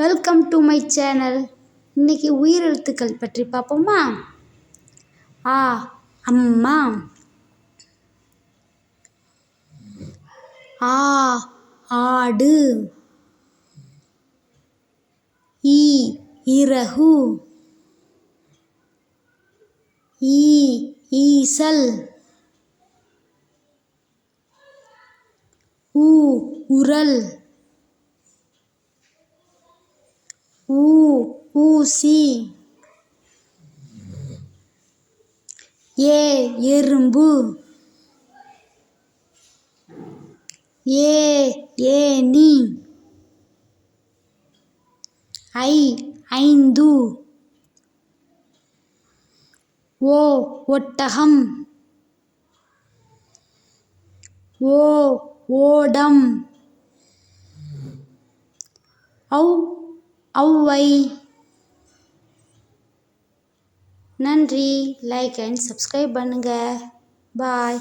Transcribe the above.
Welcome to my channel. இன்னைக்கு உயிரெழுத்துக்கள் பற்றி பார்ப்போமா? ஆ அம்மா, ஆ ஆடு, ஈ இறகு, ஈ ஈசல், ஊ உரல், ஊ ஊசி, ஏ எறும்பு, ஏ ஏனி, ஐ ஐந்து, ஓ ஒட்டகம், ஓ ஓடம், ஔ ஔவை. நன்றி. லைக் அண்ட் சப்ஸ்கிரைப் பண்ணுங்க. பாய்.